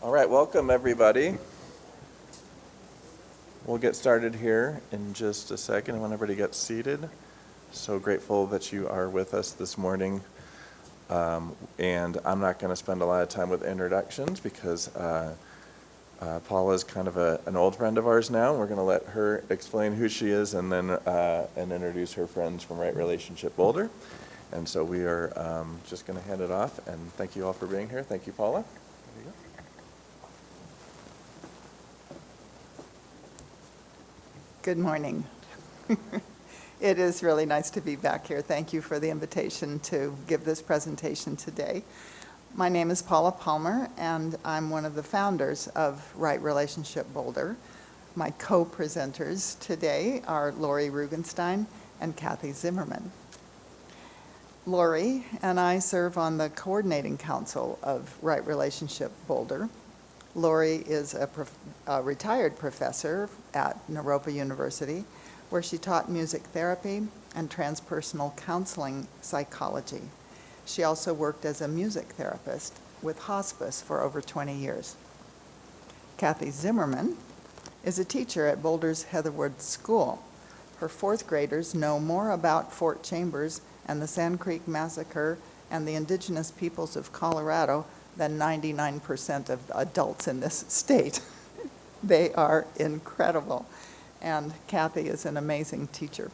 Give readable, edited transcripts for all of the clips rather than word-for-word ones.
All right, welcome everybody. We'll get started here in just a second when everybody gets seated. So grateful that you are with us this morning. And I'm not going to spend a lot of time with introductions because Paula is kind of an old friend of ours now. We're going to let her explain who she is and then introduce her friends from Right Relationship Boulder. And so we are just going to hand it off. And thank you all for being here. Thank you, Paula. There you go. Good morning. It is really nice to be back here. Thank you for the invitation to give this presentation today. My name is Paula Palmer, and I'm one of the founders of Right Relationship Boulder. My co-presenters today are Lori Rugenstein and Kathy Zimmerman. Lori and I serve on the coordinating council of Right Relationship Boulder. Lori is a retired professor at Naropa University, where she taught music therapy and transpersonal counseling psychology. She also worked as a music therapist with hospice for over 20 years. Kathy Zimmerman is a teacher at Boulder's Heatherwood School. Her fourth graders know more about Fort Chambers and the Sand Creek Massacre and the indigenous peoples of Colorado than 99% of adults in this state. They are incredible, and Kathy is an amazing teacher.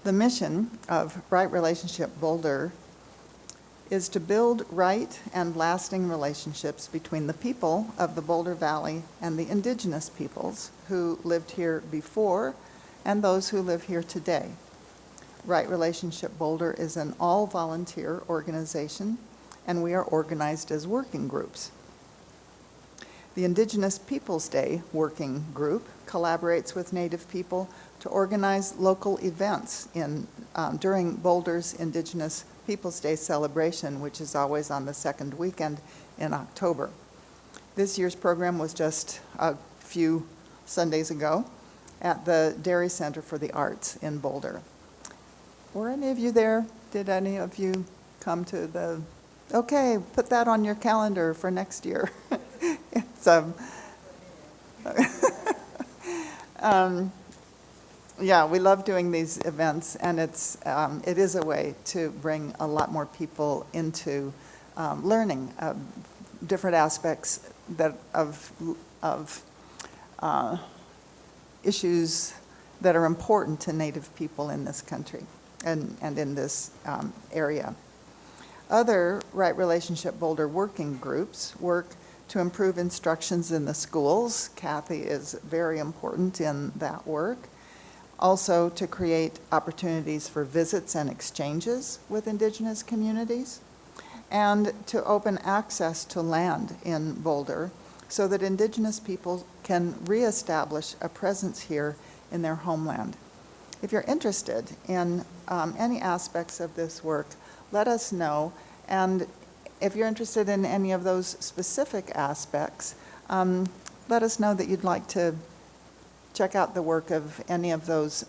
The mission of Right Relationship Boulder is to build right and lasting relationships between the people of the Boulder Valley and the indigenous peoples who lived here before and those who live here today. Right Relationship Boulder is an all-volunteer organization, and we are organized as working groups. The Indigenous Peoples Day Working Group collaborates with Native people to organize local events during Boulder's Indigenous Peoples Day celebration, which is always on the second weekend in October. This year's program was just a few Sundays ago at the Dairy Center for the Arts in Boulder. Were any of you there? Did any of you come to the... Okay, put that on your calendar for next year. It's yeah, we love doing these events, and it is a way to bring a lot more people into learning different aspects of issues that are important to Native people in this country and in this area. Other Right Relationship Boulder working groups work to improve instructions in the schools. Kathy is very important in that work. Also to create opportunities for visits and exchanges with Indigenous communities, and to open access to land in Boulder so that Indigenous people can reestablish a presence here in their homeland. If you're interested in any aspects of this work, let us know, and if you're interested in any of those specific aspects, let us know that you'd like to check out the work of any of those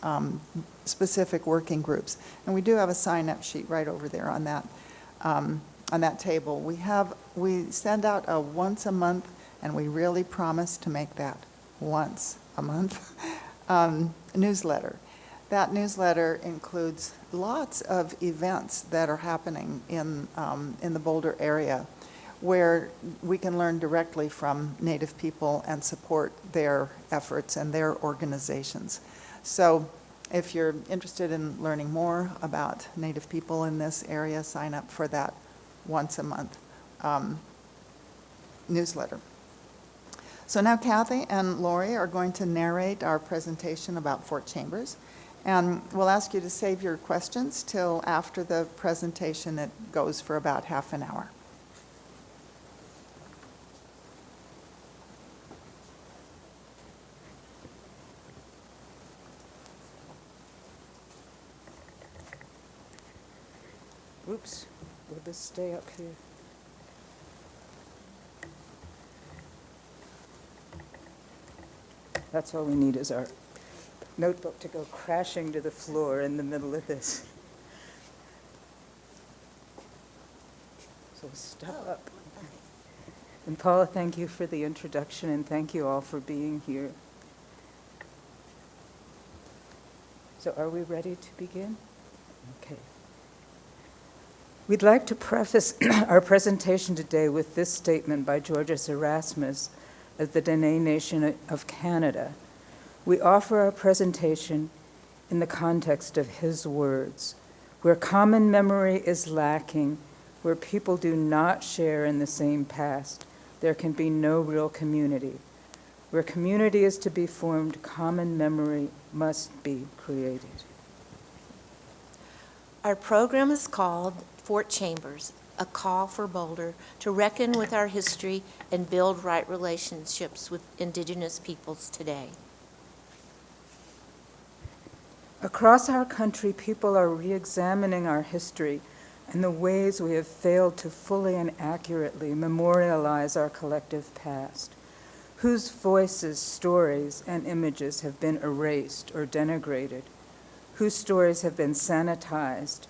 specific working groups. And we do have a sign-up sheet right over there on that table. We send out a once a month, and we really promise to make that once a month newsletter. That newsletter includes lots of events that are happening in the Boulder area where we can learn directly from Native people and support their efforts and their organizations. So if you're interested in learning more about Native people in this area, sign up for that once a month newsletter. So now Kathy and Lori are going to narrate our presentation about Fort Chambers. And we'll ask you to save your questions till after the presentation. It goes for about half an hour. Oops, will this stay up here? That's all we need is our notebook to go crashing to the floor in the middle of this. So step up. And Paula, thank you for the introduction, and thank you all for being here. So are we ready to begin? Okay. We'd like to preface our presentation today with this statement by Georges Erasmus of the Dene Nation of Canada. We offer our presentation in the context of his words, where common memory is lacking, where people do not share in the same past, there can be no real community. Where community is to be formed, common memory must be created. Our program is called Fort Chambers, a call for Boulder to reckon with our history and build right relationships with Indigenous peoples today. Across our country, people are re-examining our history and the ways we have failed to fully and accurately memorialize our collective past, whose voices, stories, and images have been erased or denigrated, whose stories have been sanitized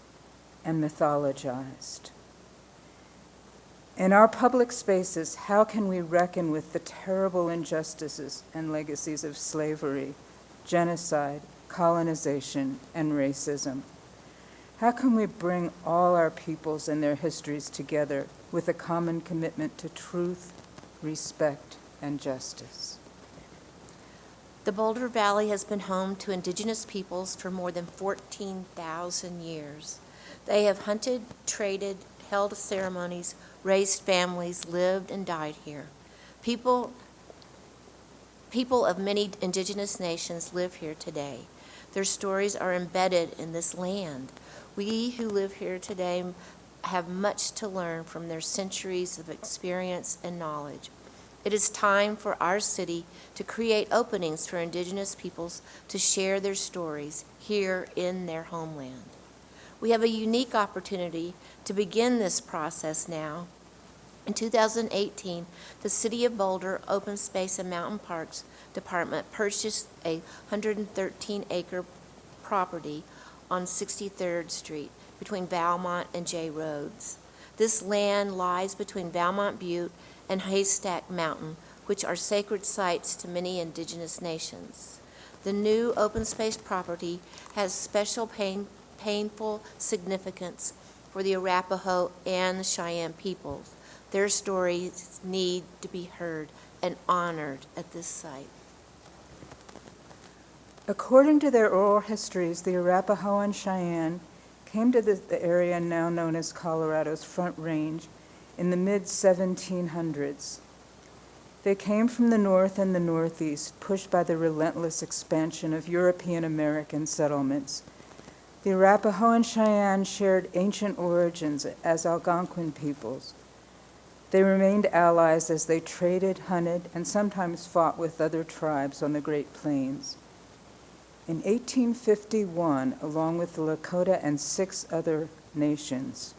and mythologized. In our public spaces, how can we reckon with the terrible injustices and legacies of slavery, genocide, colonization, and racism? How can we bring all our peoples and their histories together with a common commitment to truth, respect, and justice? The Boulder Valley has been home to Indigenous peoples for more than 14,000 years. They have hunted, traded, held ceremonies, raised families, lived and died here. People of many Indigenous nations live here today. Their stories are embedded in this land. We who live here today have much to learn from their centuries of experience and knowledge. It is time for our city to create openings for Indigenous peoples to share their stories here in their homeland. We have a unique opportunity to begin this process now. In 2018, the City of Boulder Open Space and Mountain Parks Department purchased a 113-acre property on 63rd Street between Valmont and J Roads. This land lies between Valmont Butte and Haystack Mountain, which are sacred sites to many Indigenous nations. The new open space property has special painful significance for the Arapaho and the Cheyenne peoples. Their stories need to be heard and honored at this site. According to their oral histories, the Arapaho and Cheyenne came to the area now known as Colorado's Front Range in the mid-1700s. They came from the north and the northeast, pushed by the relentless expansion of European American settlements. The Arapaho and Cheyenne shared ancient origins as Algonquin peoples. They remained allies as they traded, hunted, and sometimes fought with other tribes on the Great Plains. In 1851, along with the Lakota and 6 other nations,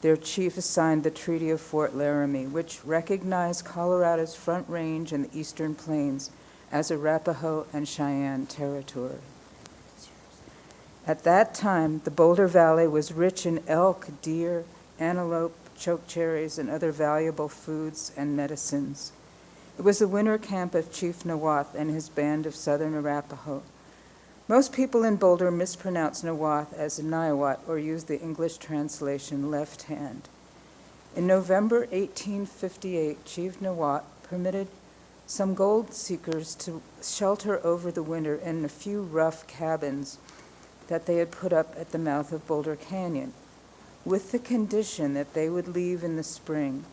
their chief signed the Treaty of Fort Laramie, which recognized Colorado's Front Range and the Eastern Plains as Arapaho and Cheyenne territory. At that time, the Boulder Valley was rich in elk, deer, antelope, chokecherries, and other valuable foods and medicines. It was the winter camp of Chief Nawath and his band of Southern Arapaho. Most people in Boulder mispronounce Nawath as Niwot or use the English translation left hand. In November 1858, Chief Nawath permitted some gold seekers to shelter over the winter in a few rough cabins that they had put up at the mouth of Boulder Canyon, with the condition that they would leave in the spring.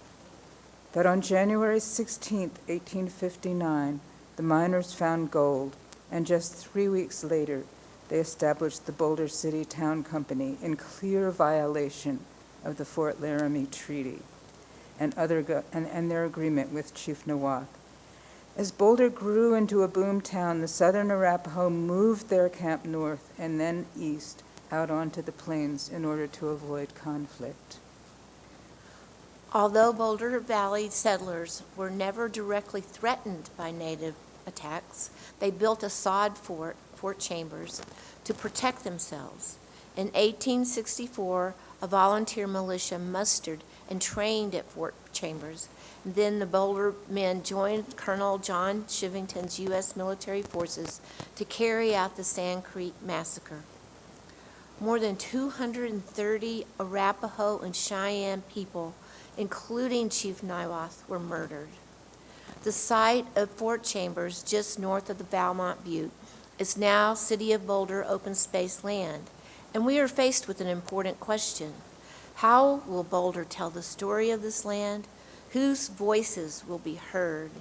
But on January 16, 1859, the miners found gold, and just 3 weeks later, they established the Boulder City Town Company in clear violation of the Fort Laramie Treaty and their agreement with Chief Nawath. As Boulder grew into a boom town, the Southern Arapaho moved their camp north and then east out onto the plains in order to avoid conflict. Although Boulder Valley settlers were never directly threatened by Native attacks, they built a sod fort, Fort Chambers, to protect themselves. In 1864, a volunteer militia mustered and trained at Fort Chambers. Then the Boulder men joined Colonel John Chivington's U.S. military forces to carry out the Sand Creek Massacre. More than 230 Arapaho and Cheyenne people, including Chief Niwath, were murdered. The site of Fort Chambers, just north of the Valmont Butte, is now City of Boulder open space land, and we are faced with an important question. How will Boulder tell the story of this land? Whose voices will be heard?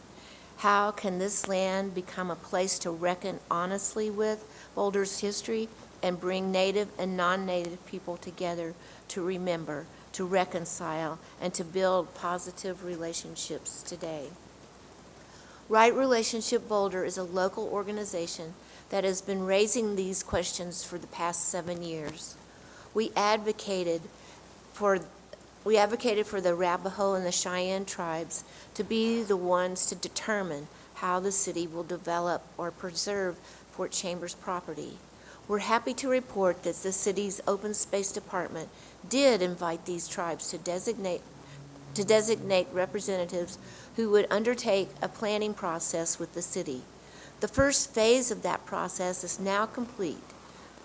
How can this land become a place to reckon honestly with Boulder's history and bring Native and non-Native people together to remember, to reconcile, and to build positive relationships today? Right Relationship Boulder is a local organization that has been raising these questions for the past 7 years. We advocated for the Arapaho and the Cheyenne tribes to be the ones to determine how the city will develop or preserve Fort Chambers property. We're happy to report that the city's open space department did invite these tribes to designate representatives who would undertake a planning process with the city. The first phase of that process is now complete.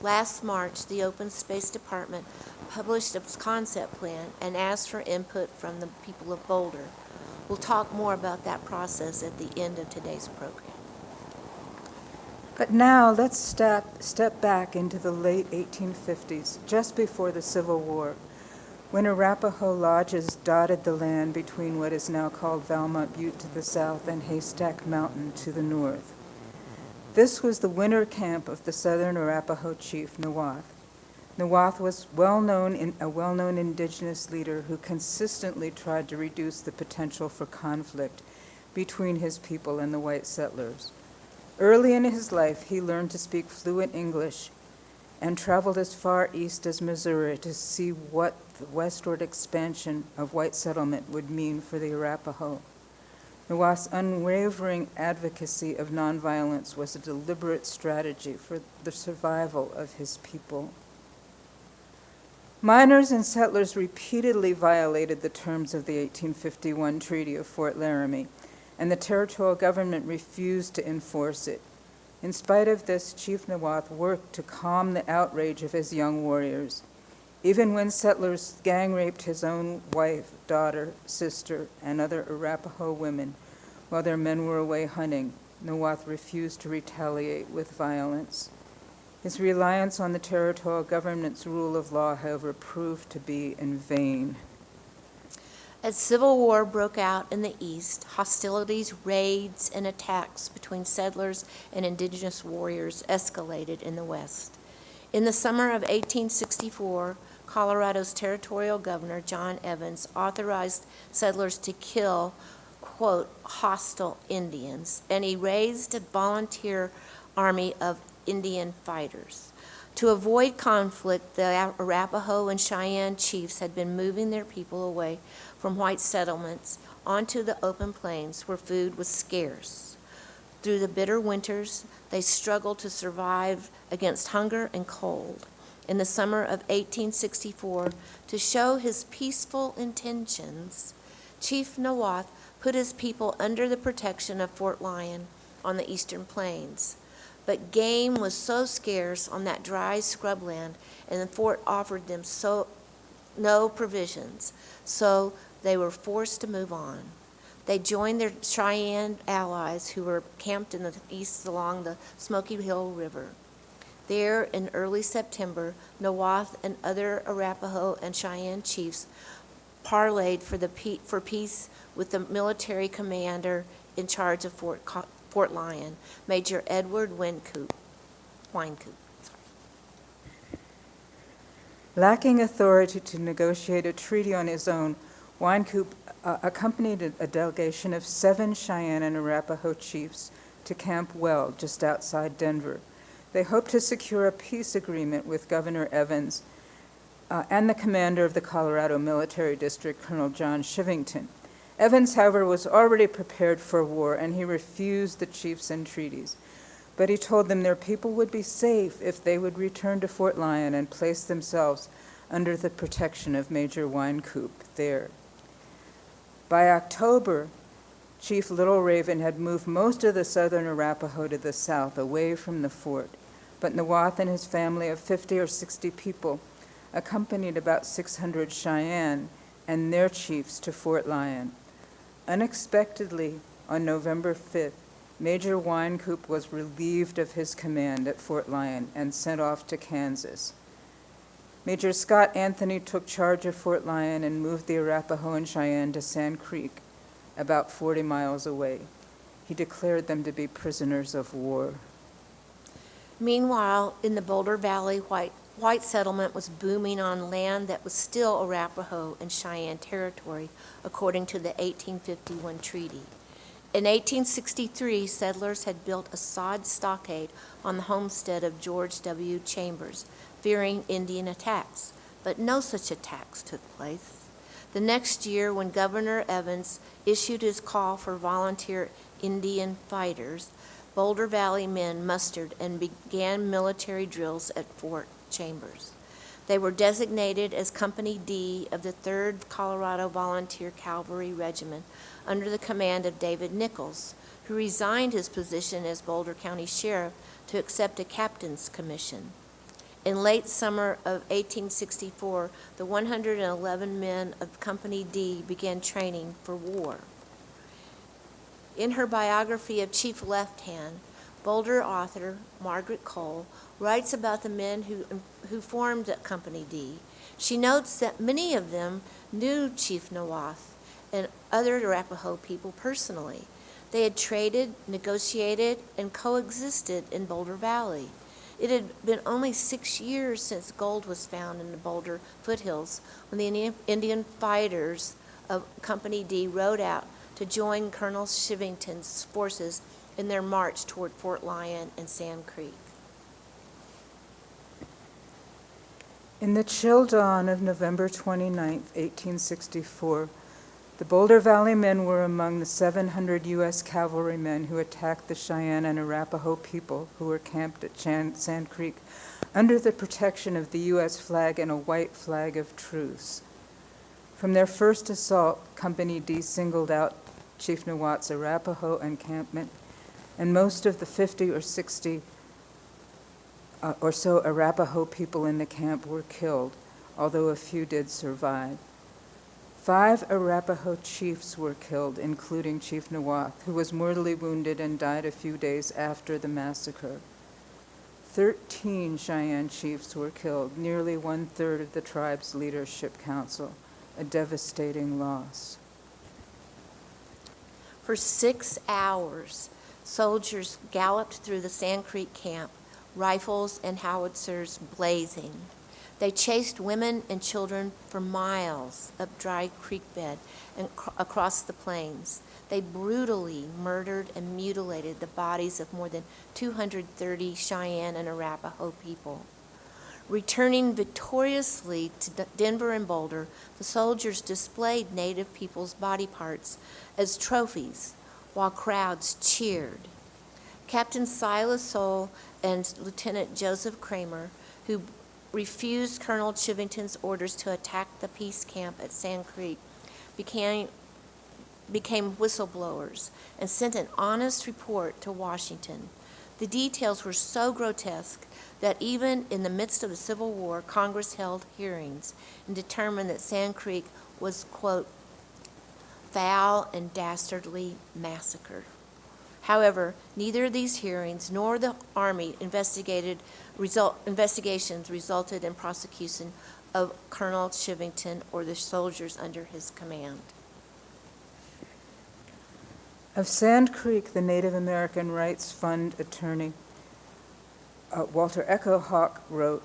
Last March, the Open Space Department published a concept plan and asked for input from the people of Boulder. We'll talk more about that process at the end of today's program. But now let's step back into the late 1850s, just before the Civil War, when Arapaho lodges dotted the land between what is now called Valmont Butte to the south and Haystack Mountain to the north. This was the winter camp of the southern Arapaho chief, Niwath. Niwath was a well-known indigenous leader who consistently tried to reduce the potential for conflict between his people and the white settlers. Early in his life, he learned to speak fluent English and traveled as far east as Missouri to see what the westward expansion of white settlement would mean for the Arapaho. Niwath's unwavering advocacy of nonviolence was a deliberate strategy for the survival of his people. Miners and settlers repeatedly violated the terms of the 1851 Treaty of Fort Laramie, and the territorial government refused to enforce it. In spite of this, Chief Niwath worked to calm the outrage of his young warriors. Even when settlers gang raped his own wife, daughter, sister, and other Arapaho women while their men were away hunting, Niwath refused to retaliate with violence. His reliance on the territorial government's rule of law, however, proved to be in vain. As civil war broke out in the east, hostilities, raids, and attacks between settlers and indigenous warriors escalated in the west. In the summer of 1864, Colorado's territorial governor, John Evans, authorized settlers to kill, quote, hostile Indians, and he raised a volunteer army of Indian fighters. To avoid conflict, the Arapaho and Cheyenne chiefs had been moving their people away from white settlements onto the open plains where food was scarce. Through the bitter winters, they struggled to survive against hunger and cold. In the summer of 1864, to show his peaceful intentions, Chief Niwath put his people under the protection of Fort Lyon on the eastern plains. But game was so scarce on that dry scrubland, and the fort offered them no provisions, so they were forced to move on. They joined their Cheyenne allies who were camped in the east along the Smoky Hill River. There, in early September, Niwath and other Arapaho and Cheyenne chiefs parleyed for peace with the military commander in charge of Fort Lyon, Major Edward Wynkoop. Lacking authority to negotiate a treaty on his own, Wynkoop accompanied a delegation of 7 Cheyenne and Arapaho chiefs to Camp Well, just outside Denver. They hoped to secure a peace agreement with Governor Evans and the commander of the Colorado Military District, Colonel John Chivington. Evans, however, was already prepared for war, and he refused the chiefs' entreaties. But he told them their people would be safe if they would return to Fort Lyon and place themselves under the protection of Major Wynkoop there. By October, Chief Little Raven had moved most of the southern Arapaho to the south, away from the fort, but Nawath and his family of 50 or 60 people accompanied about 600 Cheyenne and their chiefs to Fort Lyon. Unexpectedly, on November 5th, Major Wynkoop was relieved of his command at Fort Lyon and sent off to Kansas. Major Scott Anthony took charge of Fort Lyon and moved the Arapaho and Cheyenne to Sand Creek, about 40 miles away. He declared them to be prisoners of war. Meanwhile, in the Boulder Valley, white settlement was booming on land that was still Arapaho and Cheyenne territory, according to the 1851 treaty. In 1863, settlers had built a sod stockade on the homestead of George W. Chambers, fearing Indian attacks, but no such attacks took place. The next year, when Governor Evans issued his call for volunteer Indian fighters, Boulder Valley men mustered and began military drills at Fort Chambers. They were designated as Company D of the 3rd Colorado Volunteer Cavalry Regiment under the command of David Nichols, who resigned his position as Boulder County Sheriff to accept a captain's commission. In late summer of 1864, the 111 men of Company D began training for war. In her biography of Chief Left Hand, Boulder author Margaret Cole writes about the men who formed Company D. She notes that many of them knew Chief Nawath and other Arapaho people personally. They had traded, negotiated, and coexisted in Boulder Valley. It had been only 6 years since gold was found in the Boulder foothills when the Indian fighters of Company D rode out to join Colonel Chivington's forces in their march toward Fort Lyon and Sand Creek. In the chill dawn of November 29, 1864, the Boulder Valley men were among the 700 U.S. cavalrymen who attacked the Cheyenne and Arapaho people who were camped at Sand Creek under the protection of the U.S. flag and a white flag of truce. From their first assault, Company D singled out Chief Nawath's Arapaho encampment, and most of the 50 or 60 or so Arapaho people in the camp were killed, although a few did survive. 5 Arapaho chiefs were killed, including Chief Nawath, who was mortally wounded and died a few days after the massacre. 13 Cheyenne chiefs were killed, nearly 1/3 of the tribe's leadership council, a devastating loss. For 6 hours, soldiers galloped through the Sand Creek camp, rifles and howitzers blazing. They chased women and children for miles up dry creek bed and across the plains. They brutally murdered and mutilated the bodies of more than 230 Cheyenne and Arapaho people. Returning victoriously to Denver and Boulder, the soldiers displayed Native people's body parts as trophies while crowds cheered. Captain Silas Soule and Lieutenant Joseph Kramer, who refused Colonel Chivington's orders to attack the peace camp at Sand Creek, became whistleblowers and sent an honest report to Washington. The details were so grotesque that even in the midst of the Civil War, Congress held hearings and determined that Sand Creek was, quote, foul and dastardly massacre. However, neither of these hearings nor the Army investigations resulted in prosecution of Colonel Chivington or the soldiers under his command. Of Sand Creek, the Native American Rights Fund attorney Walter Echo Hawk wrote,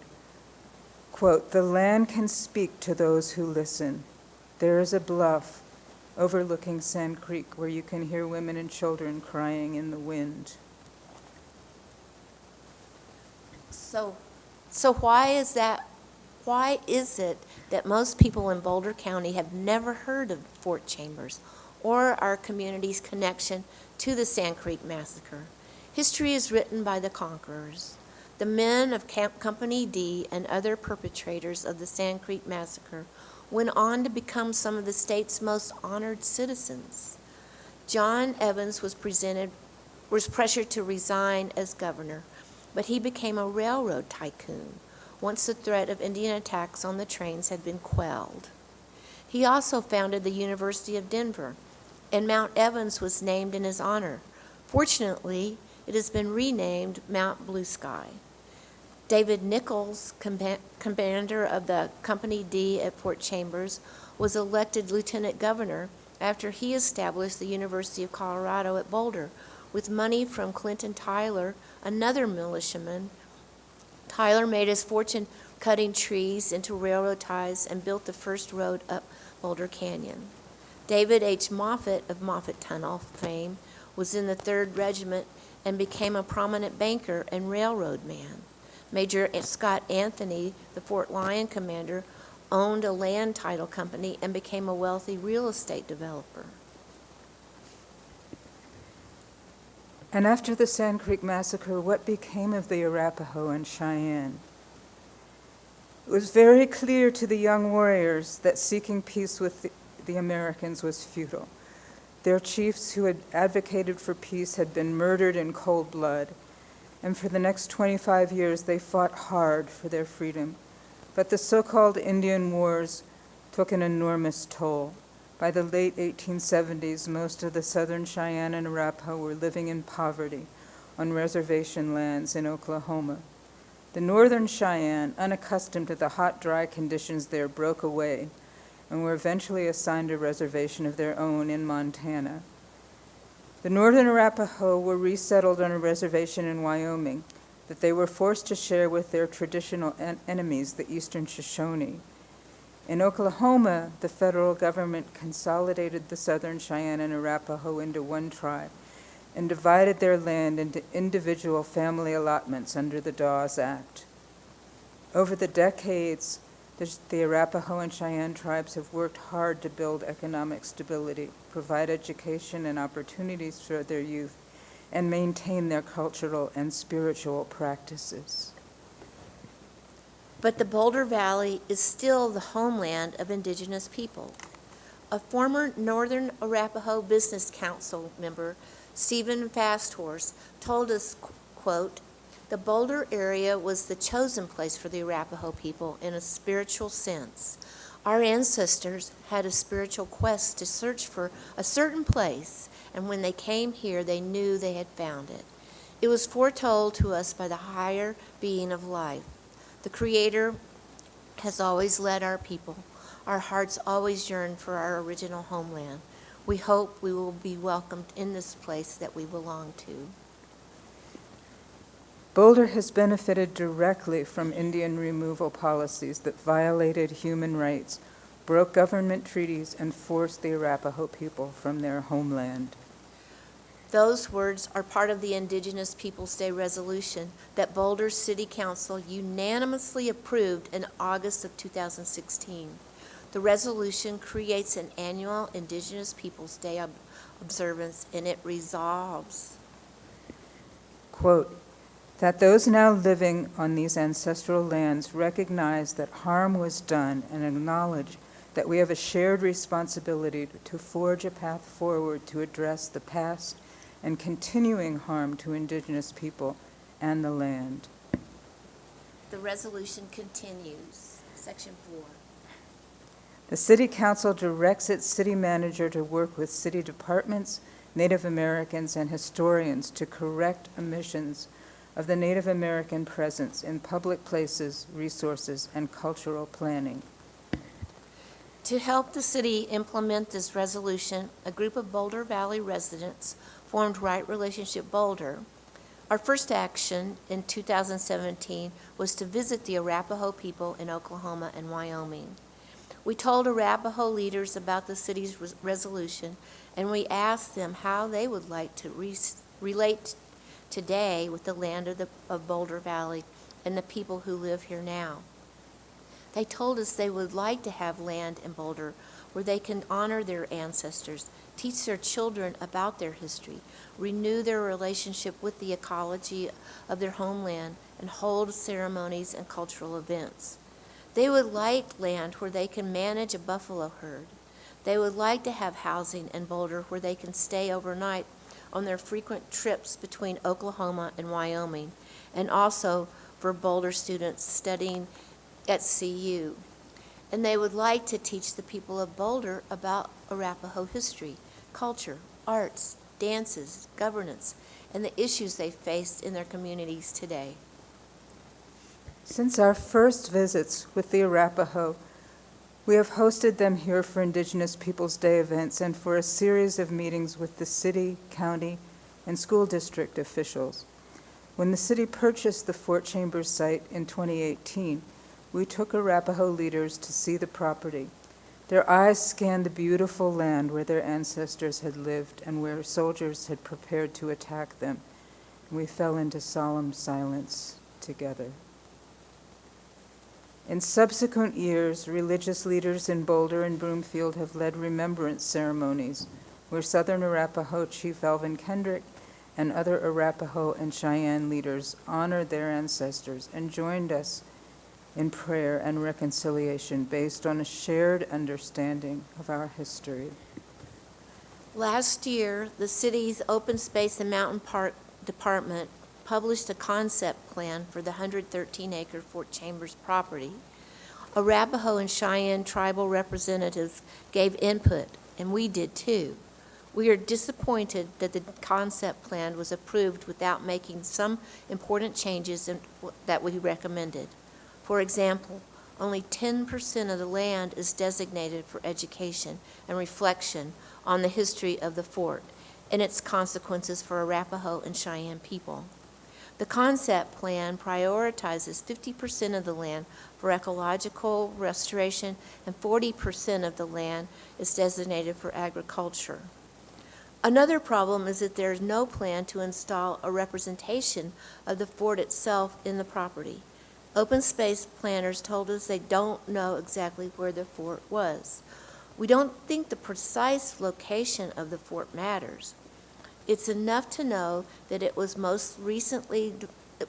quote, "The land can speak to those who listen. There is a bluff overlooking Sand Creek where you can hear women and children crying in the wind." So why is that? Why is it that most people in Boulder County have never heard of Fort Chambers or our community's connection to the Sand Creek Massacre? History is written by the conquerors. The men of Company D and other perpetrators of the Sand Creek Massacre went on to become some of the state's most honored citizens. John Evans was pressured to resign as governor, but he became a railroad tycoon once the threat of Indian attacks on the trains had been quelled. He also founded the University of Denver, and Mount Evans was named in his honor. Fortunately, it has been renamed Mount Blue Sky. David Nichols, commander of the Company D at Fort Chambers, was elected lieutenant governor after he established the University of Colorado at Boulder with money from Clinton Tyler, another militiaman. Tyler made his fortune cutting trees into railroad ties and built the first road up Boulder Canyon. David H. Moffett of Moffett Tunnel fame was in the 3rd Regiment and became a prominent banker and railroad man. Major Scott Anthony, the Fort Lyon commander, owned a land title company and became a wealthy real estate developer. And after the Sand Creek Massacre, what became of the Arapaho and Cheyenne? It was very clear to the young warriors that seeking peace with the Americans was futile. Their chiefs who had advocated for peace had been murdered in cold blood, and for the next 25 years they fought hard for their freedom. But the so-called Indian Wars took an enormous toll. By the late 1870s, most of the Southern Cheyenne and Arapaho were living in poverty on reservation lands in Oklahoma. The Northern Cheyenne, unaccustomed to the hot, dry conditions there, broke away and were eventually assigned a reservation of their own in Montana. The Northern Arapaho were resettled on a reservation in Wyoming that they were forced to share with their traditional enemies, the Eastern Shoshone. In Oklahoma, the federal government consolidated the Southern Cheyenne and Arapaho into one tribe and divided their land into individual family allotments under the Dawes Act. Over the decades, the Arapaho and Cheyenne tribes have worked hard to build economic stability, provide education and opportunities for their youth, and maintain their cultural and spiritual practices. But the Boulder Valley is still the homeland of indigenous people. A former Northern Arapaho Business Council member, Stephen Fasthorse, told us, quote, "The Boulder area was the chosen place for the Arapaho people in a spiritual sense. Our ancestors had a spiritual quest to search for a certain place, and when they came here, they knew they had found it. It was foretold to us by the higher being of life. The Creator has always led our people. Our hearts always yearn for our original homeland. We hope we will be welcomed in this place that we belong to." Boulder has benefited directly from Indian removal policies that violated human rights, broke government treaties, and forced the Arapaho people from their homeland. Those words are part of the Indigenous Peoples' Day resolution that Boulder City Council unanimously approved in August of 2016. The resolution creates an annual Indigenous Peoples' Day observance, and it resolves, Quote, "that those now living on these ancestral lands recognize that harm was done and acknowledge that we have a shared responsibility to forge a path forward to address the past and continuing harm to Indigenous people and the land." the resolution continues. Section 4. The City Council directs its city manager to work with city departments, Native Americans, and historians to correct omissions of the Native American presence in public places, resources, and cultural planning. To help the city implement this resolution, a group of Boulder Valley residents formed Right Relationship Boulder. Our first action in 2017 was to visit the Arapaho people in Oklahoma and Wyoming. We told Arapaho leaders about the city's resolution, and we asked them how they would like to relate today with the land of Boulder Valley and the people who live here now. They told us they would like to have land in Boulder where they can honor their ancestors, teach their children about their history, renew their relationship with the ecology of their homeland, and hold ceremonies and cultural events. They would like land where they can manage a buffalo herd. They would like to have housing in Boulder where they can stay overnight on their frequent trips between Oklahoma and Wyoming, and also for Boulder students studying at CU. And they would like to teach the people of Boulder about Arapaho history, culture, arts, dances, governance, and the issues they face in their communities today. Since our first visits with the Arapaho, we have hosted them here for Indigenous Peoples Day events and for a series of meetings with the city, county, and school district officials. When the city purchased the Fort Chambers site in 2018, we took Arapaho leaders to see the property. Their eyes scanned the beautiful land where their ancestors had lived and where soldiers had prepared to attack them. And we fell into solemn silence together. In subsequent years, religious leaders in Boulder and Broomfield have led remembrance ceremonies where Southern Arapaho Chief Alvin Kendrick and other Arapaho and Cheyenne leaders honored their ancestors and joined us in prayer and reconciliation based on a shared understanding of our history. Last year, the city's Open Space and Mountain Park Department published a concept plan for the 113-acre Fort Chambers property. Arapaho and Cheyenne tribal representatives gave input, and we did too. We are disappointed that the concept plan was approved without making some important changes that we recommended. For example, only 10% of the land is designated for education and reflection on the history of the fort and its consequences for Arapaho and Cheyenne people. The concept plan prioritizes 50% of the land for ecological restoration and 40% of the land is designated for agriculture. Another problem is that there is no plan to install a representation of the fort itself in the property. Open space planners told us they don't know exactly where the fort was. We don't think the precise location of the fort matters. It's enough to know that it was most recently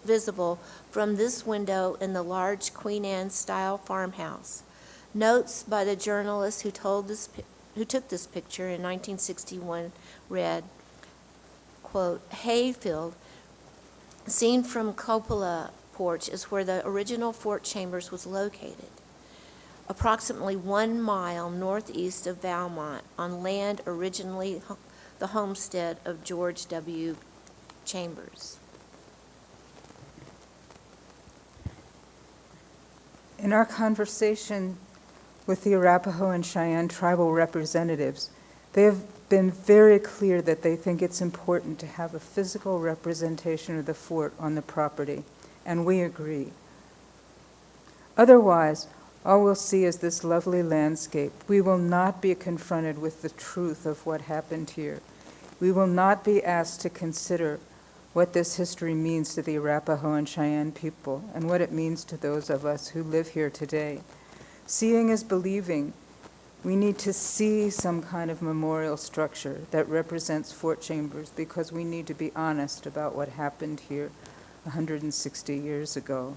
visible from this window in the large Queen Anne-style farmhouse. Notes by the journalist who took this picture in 1961 read, quote, "Hayfield, seen from Cupola Porch, is where the original Fort Chambers was located, approximately 1 mile northeast of Valmont, on land originally the homestead of George W. Chambers." In our conversation with the Arapaho and Cheyenne tribal representatives, they have been very clear that they think it's important to have a physical representation of the fort on the property, and we agree. Otherwise, all we'll see is this lovely landscape. We will not be confronted with the truth of what happened here. We will not be asked to consider what this history means to the Arapaho and Cheyenne people and what it means to those of us who live here today. Seeing is believing. We need to see some kind of memorial structure that represents Fort Chambers because we need to be honest about what happened here 160 years ago.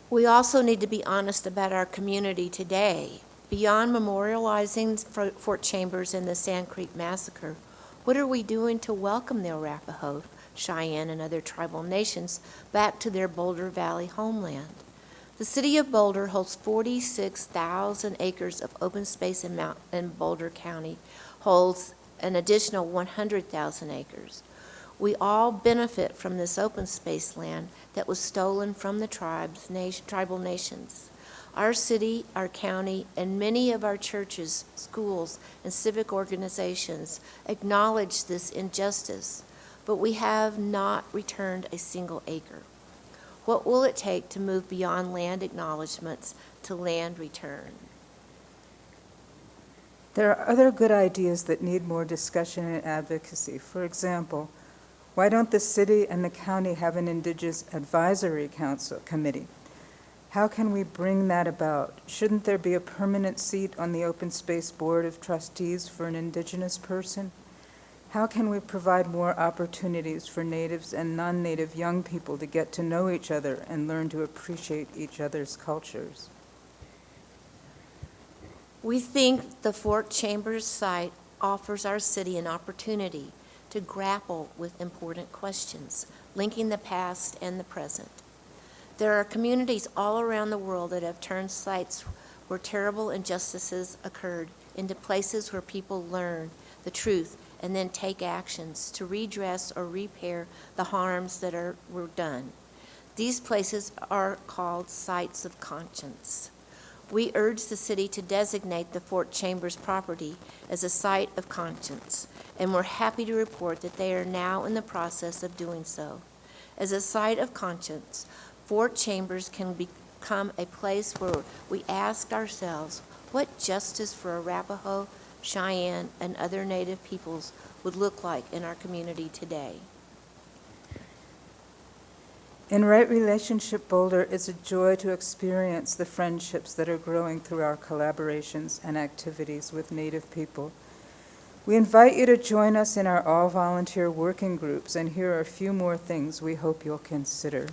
We also need to be honest about our community today. Beyond memorializing Fort Chambers and the Sand Creek Massacre, what are we doing to welcome the Arapaho, Cheyenne, and other tribal nations back to their Boulder Valley homeland? The city of Boulder holds 46,000 acres of open space, and Boulder County holds an additional 100,000 acres. We all benefit from this open space land that was stolen from the tribal nations. Our city, our county, and many of our churches, schools, and civic organizations acknowledge this injustice, but we have not returned a single acre. What will it take to move beyond land acknowledgments to land return? There are other good ideas that need more discussion and advocacy. For example, why don't the city and the county have an Indigenous Advisory Council committee? How can we bring that about? Shouldn't there be a permanent seat on the Open Space Board of Trustees for an Indigenous person? How can we provide more opportunities for natives and non-native young people to get to know each other and learn to appreciate each other's cultures? We think the Fort Chambers site offers our city an opportunity to grapple with important questions, linking the past and the present. There are communities all around the world that have turned sites where terrible injustices occurred into places where people learn the truth and then take actions to redress or repair the harms that were done. These places are called sites of conscience. We urge the city to designate the Fort Chambers property as a site of conscience, and we're happy to report that they are now in the process of doing so. As a site of conscience, Fort Chambers can become a place where we ask ourselves what justice for Arapaho, Cheyenne, and other Native peoples would look like in our community today. In Right Relationship Boulder, it's a joy to experience the friendships that are growing through our collaborations and activities with Native people. We invite you to join us in our all-volunteer working groups, and here are a few more things we hope you'll consider.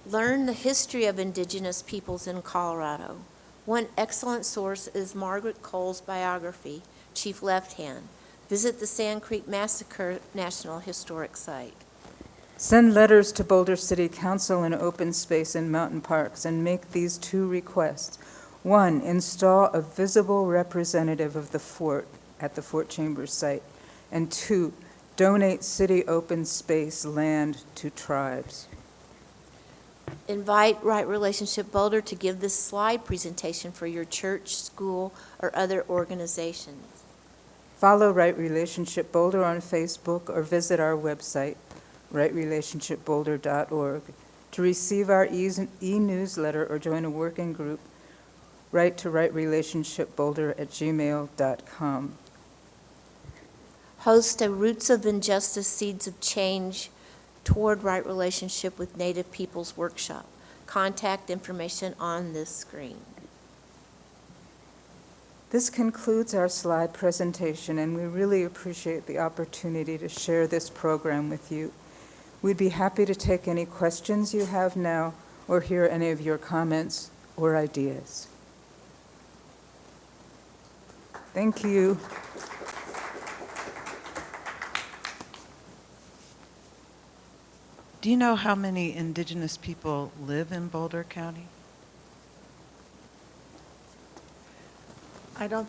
Learn the history of Indigenous peoples in Colorado. One excellent source is Margaret Cole's biography, Chief Left Hand. Visit the Sand Creek Massacre National Historic Site. Send letters to Boulder City Council and Open Space and Mountain Parks and make these two requests. 1, install a visible representative of the fort at the Fort Chambers site. And 2, donate city open space land to tribes. Invite Right Relationship Boulder to give this slide presentation for your church, school, or other organizations. Follow Right Relationship Boulder on Facebook or visit our website, rightrelationshipboulder.org. To receive our e-newsletter or join a working group, write to rightrelationshipboulder@gmail.com. Host a Roots of Injustice, Seeds of Change Toward Right Relationship with Native Peoples workshop. Contact information on this screen. This concludes our slide presentation, and we really appreciate the opportunity to share this program with you. We'd be happy to take any questions you have now or hear any of your comments or ideas. Thank you. Do you know how many Indigenous people live in Boulder County? I don't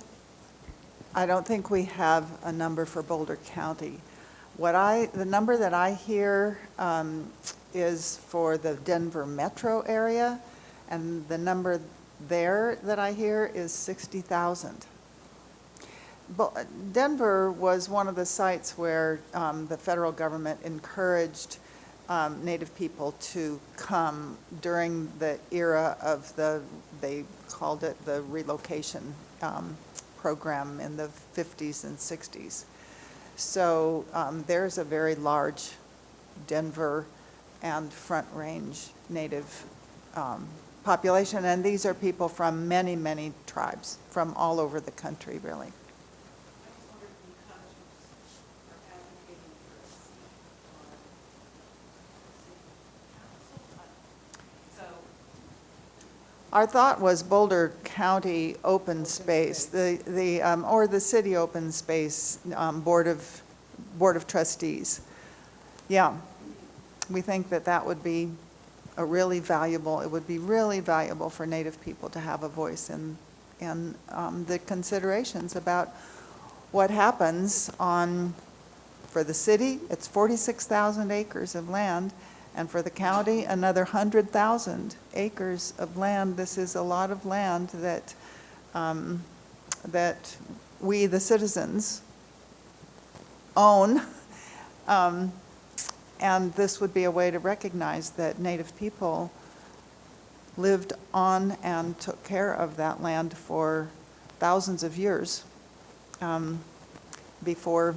think we have a number for Boulder County. The number that I hear is for the Denver metro area, and the number there that I hear is 60,000. Denver was one of the sites where the federal government encouraged Native people to come during the era of they called it the relocation program in the 50s and 60s. So there's a very large Denver and Front Range Native population, and these are people from many, many tribes from all over the country, really. Our thought was Boulder County Open Space, or the City Open Space Board of Trustees. Yeah, we think that would be it would be really valuable for Native people to have a voice in the considerations about what happens for the city. It's 46,000 acres of land. And for the county, another 100,000 acres of land. This is a lot of land that we, the citizens, own. And this would be a way to recognize that Native people lived on and took care of that land for thousands of years before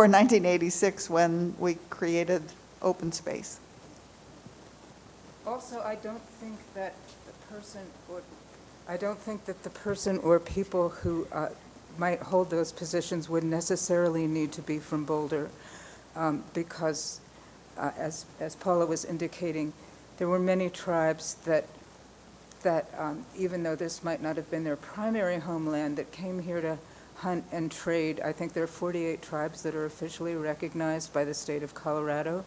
1986, when we created open space. Also, I don't think that the person I don't think that the person or people who might hold those positions would necessarily need to be from Boulder, because, as Paula was indicating, there were many tribes that even though this might not have been their primary homeland, that came here to hunt and trade. I think there are 48 tribes that are officially recognized by the state of Colorado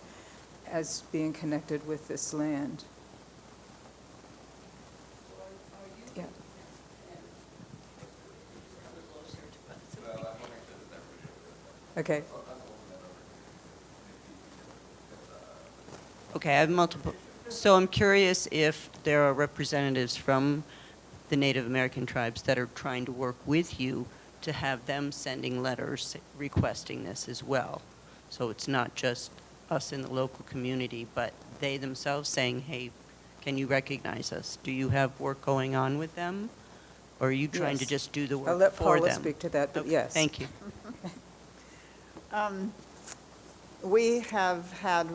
as being connected with this land. Yeah. Okay. Okay, I have multiple. So I'm curious if there are representatives from the Native American tribes that are trying to work with you to have them sending letters requesting this as well. So it's not just us in the local community, but they themselves saying, hey, can you recognize us? Do you have work going on with them? Or are you trying to Yes. just do the work I'll let for Paula them? speak to that, but Okay, yes. Thank you. We have had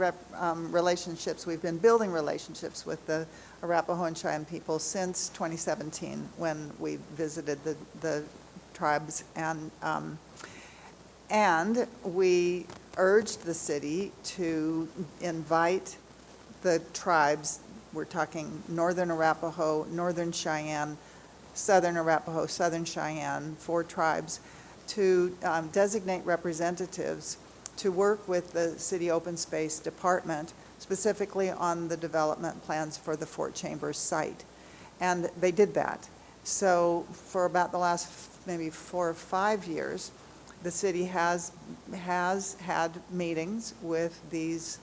relationships, we've been building relationships with the Arapaho and Cheyenne people since 2017, when we visited the tribes, and we urged the city to invite the tribes, we're talking Northern Arapaho, Northern Cheyenne, Southern Arapaho, Southern Cheyenne, 4 tribes, to designate representatives to work with the City Open Space Department, specifically on the development plans for the Fort Chambers site. And they did that. So for about the last maybe 4 or 5 years, the city has had meetings with these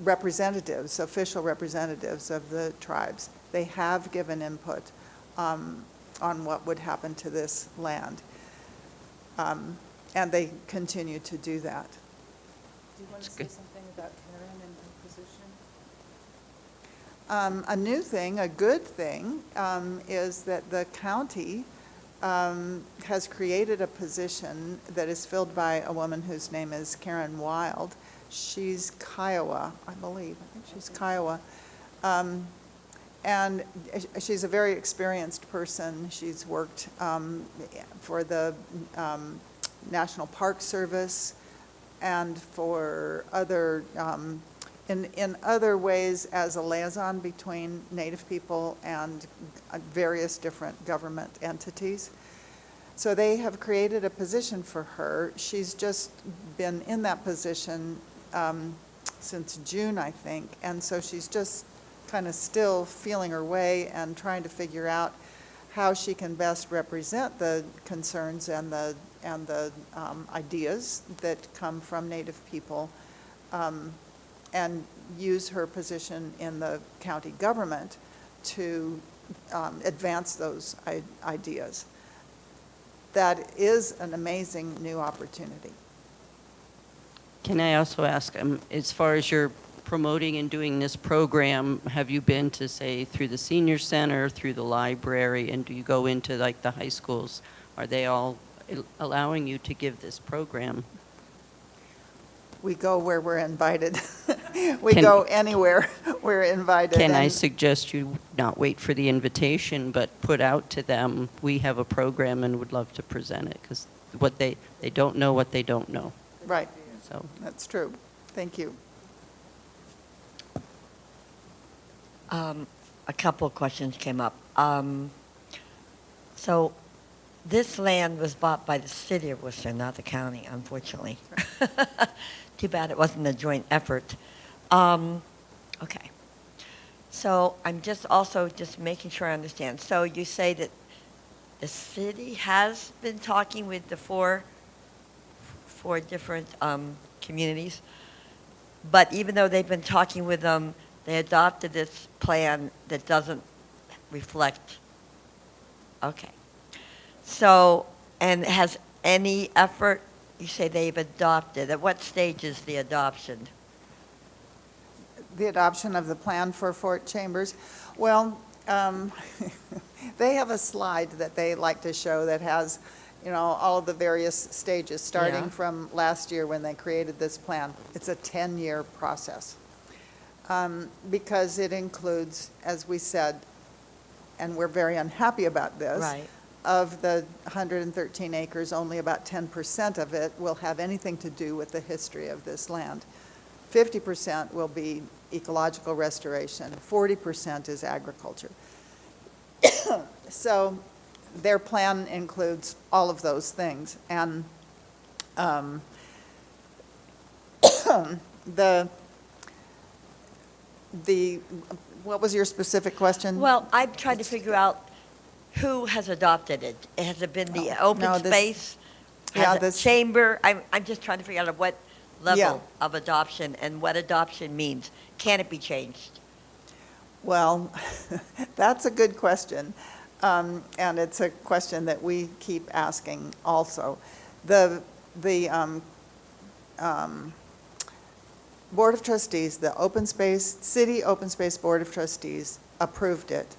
representatives, official representatives of the tribes. They have given input on what would happen to this land. And they continue to do that. Do you want to That's say good. something about Karen and her position? A new thing, a good thing, is that the county has created a position that is filled by a woman whose name is Karen Wild. She's Kiowa, I believe. I think she's Kiowa. And she's a very experienced person. She's worked for the National Park Service and for other, in other ways as a liaison between Native people and various different government entities. So they have created a position for her. She's just been in that position since June, I think, and so she's just kind of still feeling her way and trying to figure out how she can best represent the concerns and the ideas that come from Native people, and use her position in the county government to advance those ideas. That is an amazing new opportunity. Can I also ask, as far as your promoting and doing this program, have you been to, say, through the senior center, through the library, and do you go into like the high schools? Are they all allowing you to give this program? We go where we're invited. We Can- go anywhere we're invited. Can I and- suggest you not wait for the invitation, but put out to them, we have a program and would love to present it? Because what they don't know what they don't know. Right, So that's true. Thank you. A couple of questions came up. So this land was bought by the city of Worcester, not the county, unfortunately. Too bad it wasn't a joint effort. Okay. So I'm just making sure I understand. So you say that the city has been talking with the four different communities, but even though they've been talking with them, they adopted this plan that doesn't reflect. Okay. So, and has any effort, you say they've adopted, at what stage is the adoption? The adoption of the plan for Fort Chambers. Well, they have a slide that they like to show that has, you know, all of the various stages, starting Yeah. from last year when they created this plan. It's a 10-year process. Because it includes, as we said, and we're very unhappy about this. Right. Of the 113 acres, only about 10% of it will have anything to do with the history of this land. 50% will be ecological restoration, 40% is agriculture. So their plan includes all of those things. And what was your specific question? Well, I'm trying to figure out who has adopted it. Has it been the Oh, open no, this- space? Yeah, Has it this- chamber? I'm just trying to figure out at what Yeah. level of adoption and what adoption means. Can it be changed? Well, that's a good question. And it's a question that we keep asking also. The Board of Trustees, the City Open Space Board of Trustees approved it.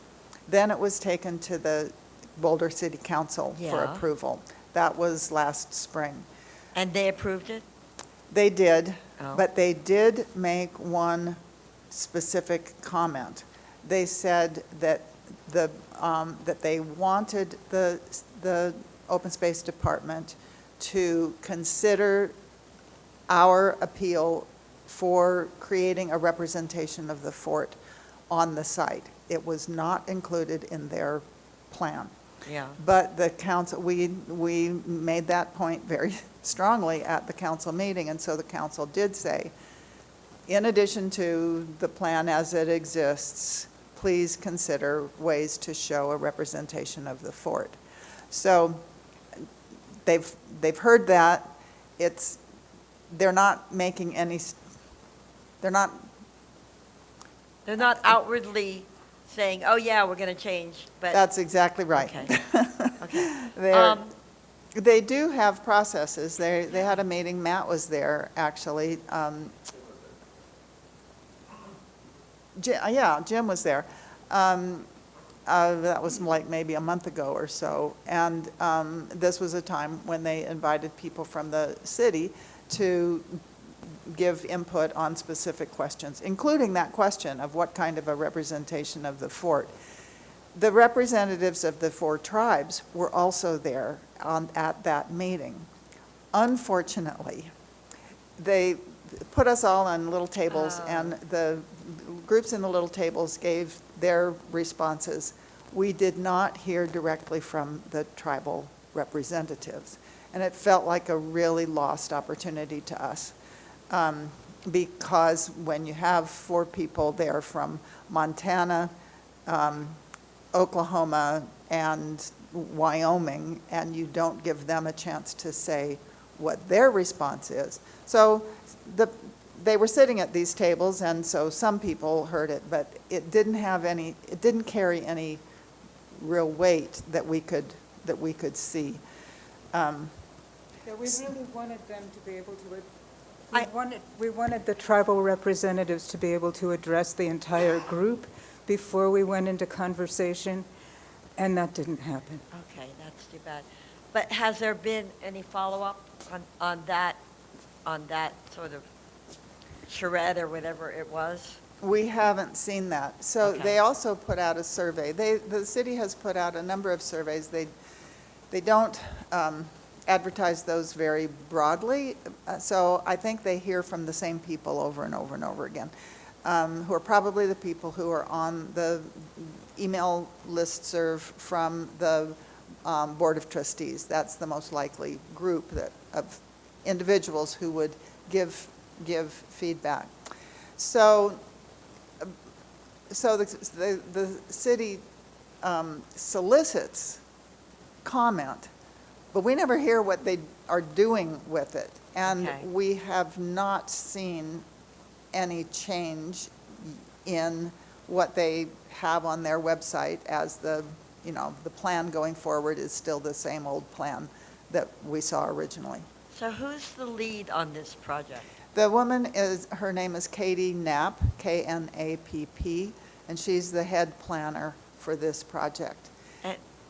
Then it was taken to the Boulder City Council for Yeah. approval. That was last spring. And they approved it? They did, Oh. but they did make one specific comment. They said that that they wanted the Open Space Department to consider our appeal for creating a representation of the fort on the site. It was not included in their plan. Yeah. But the council, we made that point very strongly at the council meeting, and so the council did say, in addition to the plan as it exists, please consider ways to show a representation of the fort. So they've heard that. They're not making any, they're not, They're not outwardly saying, oh, yeah, we're going to change, but. that's exactly right. Okay. Okay. They're- They do have processes. They had a meeting, Matt was there, actually. Yeah, Jim was there. That was like maybe a month ago or so. And this was a time when they invited people from the city to give input on specific questions, including that question of what kind of a representation of the fort. The representatives of the 4 tribes were also there at that meeting. Unfortunately, they put us all on little tables, and the groups in the little tables gave their responses. We did not hear directly from the tribal representatives, and it felt like a really lost opportunity to us. Because when you have 4 people there from Montana, Oklahoma, and Wyoming, and you don't give them a chance to say what their response is. So they were sitting at these tables, and so some people heard it, but it didn't carry any real weight that we could see. Yeah, we really wanted them to be able to, I- we wanted the tribal representatives to be able to address the entire group before we went into conversation, and that didn't happen. Okay, that's too bad. But has there been any follow-up on that sort of charrette or whatever it was? We haven't seen that. So Okay. they also put out a survey. The city has put out a number of surveys. They don't advertise those very broadly, so I think they hear from the same people over and over and over again, who are probably the people who are on the email listserv from the Board of Trustees. That's the most likely group of individuals who would give feedback. So the city solicits comment, but we never hear what they are doing with it. And Okay. we have not seen any change in what they have on their website, as the plan going forward is still the same old plan that we saw originally. So who's the lead on this project? The woman her name is Katie Knapp, Knapp, and she's the head planner for this project.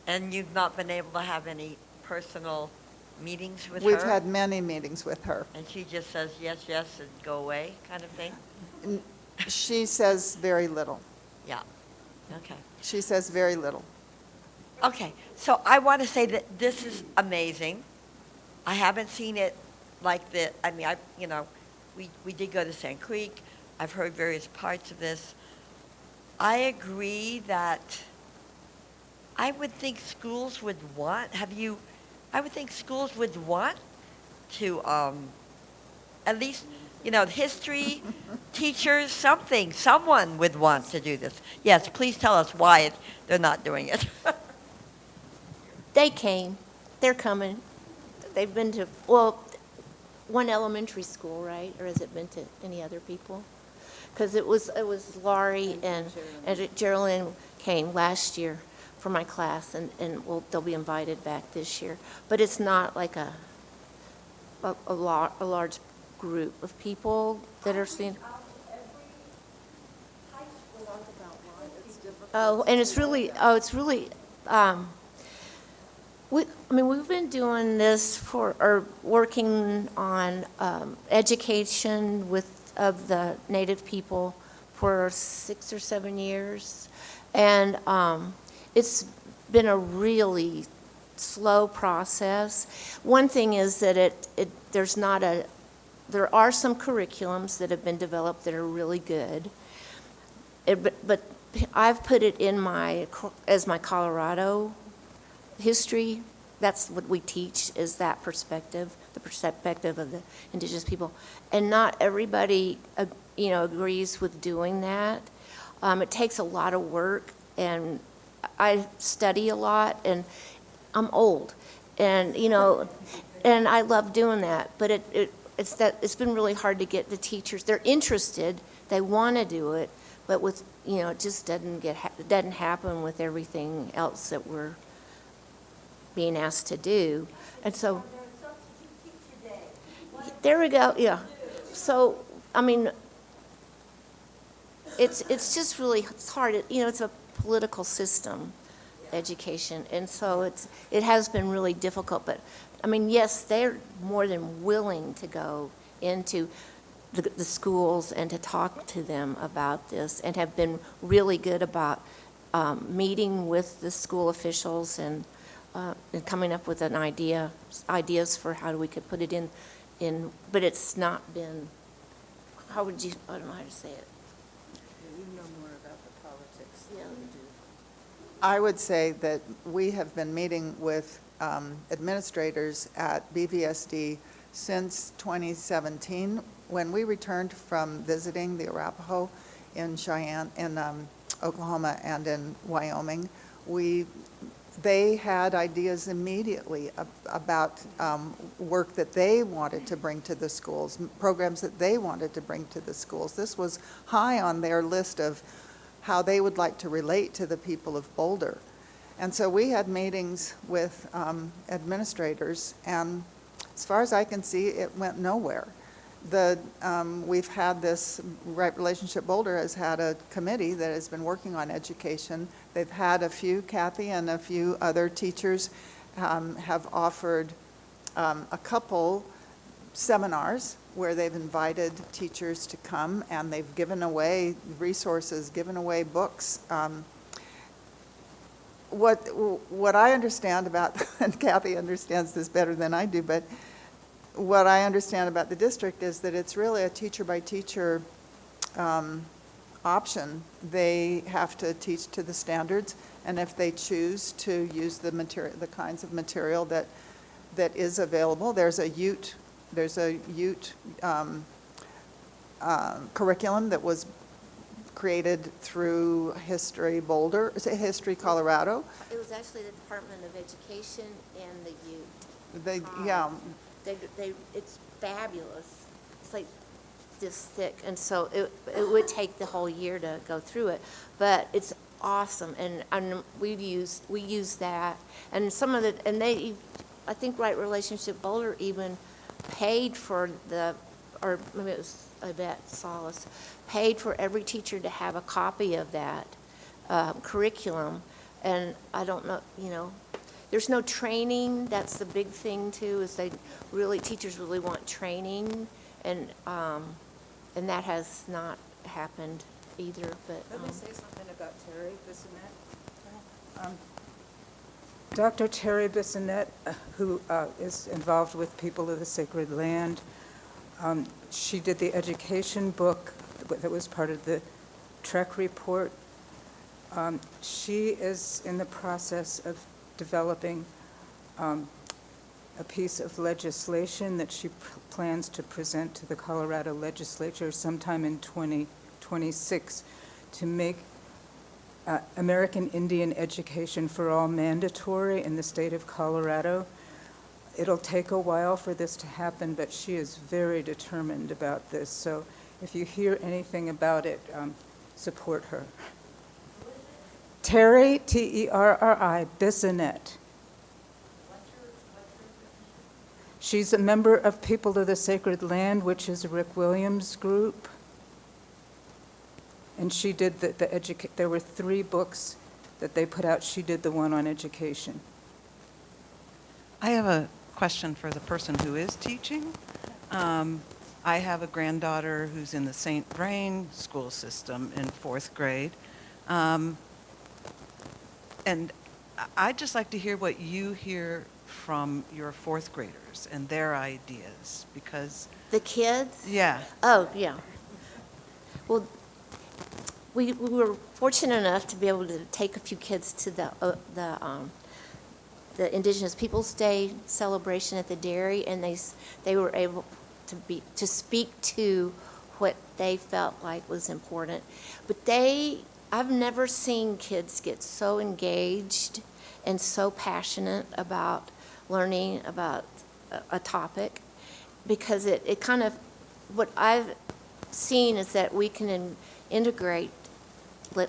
And you've not been able to have any personal meetings with her? We've had many meetings with her. And she just says yes, yes, and go away kind of thing? She says very little. Yeah. Okay. She says very little. Okay, so I want to say that this is amazing. I haven't seen it like this. I mean, we did go to Sand Creek. I've heard various parts of this. I agree that I would think schools would want, I would think schools would want to, at least, history, teachers, someone would want to do this. Yes, please tell us why they're not doing it. They came, they're coming. They've been to, well, one elementary school, right? Or has it been to any other people? Because it was Laurie and Geraldine came last year for my class, and they'll be invited back this year. But it's not like a large group of people that are seeing. Oh, and it's really, we've been doing this or working on education of the Native people for 6 or 7 years. And it's been a really slow process. One thing is that there are some curriculums that have been developed that are really good. But I've put it in as my Colorado history. That's what we teach, is that perspective, the perspective of the indigenous people. And not everybody, agrees with doing that. It takes a lot of work, and I study a lot, and I'm old, and, and I love doing that. But it's been really hard to get the teachers. They're interested, they want to do it, but with, it just doesn't happen with everything else that we're being asked to do. And so, there we go, yeah. So, I mean, it's just really, it's hard. It's a political system, education, and so it has been really difficult. But, I mean, yes, they're more than willing to go into the schools and to talk to them about this, and have been really good about meeting with the school officials and coming up with ideas for how we could put it in, but it's not been, I don't know how to say it. You know more about the politics Yeah. than we do. I would say that we have been meeting with administrators at BVSD since 2017. When we returned from visiting the Arapaho in Cheyenne, in Oklahoma and in Wyoming, they had ideas immediately about work that they wanted to bring to the schools, programs that they wanted to bring to the schools. This was high on their list of how they would like to relate to the people of Boulder. And so we had meetings with administrators, and as far as I can see, it went nowhere. We've had this, Right Relationship Boulder has had a committee that has been working on education. They've had Kathy and a few other teachers have offered a couple seminars where they've invited teachers to come, and they've given away resources, given away books. What I understand about, and Kathy understands this better than I do, but what I understand about the district is that it's really a teacher-by-teacher option. They have to teach to the standards, and if they choose to use the kinds of material that is available, there's a Ute curriculum that was created through History Boulder, History Colorado. It was actually the Department of Education and the youth. Yeah. It's fabulous. It's like this thick, and so it would take the whole year to go through it, but it's awesome. And we use that, and some of it, and I think Right Relationship Boulder even paid for or maybe it was Yvette Solace, paid for every teacher to have a copy of that curriculum. And I don't know, there's no training. That's the big thing too, is teachers really want training, and that has not happened either, but. Let me say something about Terry Bissonette. Dr. Terry Bissonette, who is involved with People of the Sacred Land, she did the education book that was part of the Trek report. She is in the process of developing a piece of legislation that she plans to present to the Colorado legislature sometime in 2026 to make American Indian education for all mandatory in the state of Colorado. It'll take a while for this to happen, but she is very determined about this. So if you hear anything about it, support her. Terry, Terri, Bissonette. She's a member of People of the Sacred Land, which is Rick Williams' group. And she did there were 3 books that they put out. She did the one on education. I have a question for the person who is teaching. I have a granddaughter who's in the St. Vrain school system in 4th grade. And I'd just like to hear what you hear from your 4th graders and their ideas, because, The kids? yeah. Oh, yeah. Well, we were fortunate enough to be able to take a few kids to the Indigenous Peoples' Day celebration at the dairy, and they were able to speak to what they felt like was important. But I've never seen kids get so engaged and so passionate about learning about a topic, because it kind of, what I've seen is that we can integrate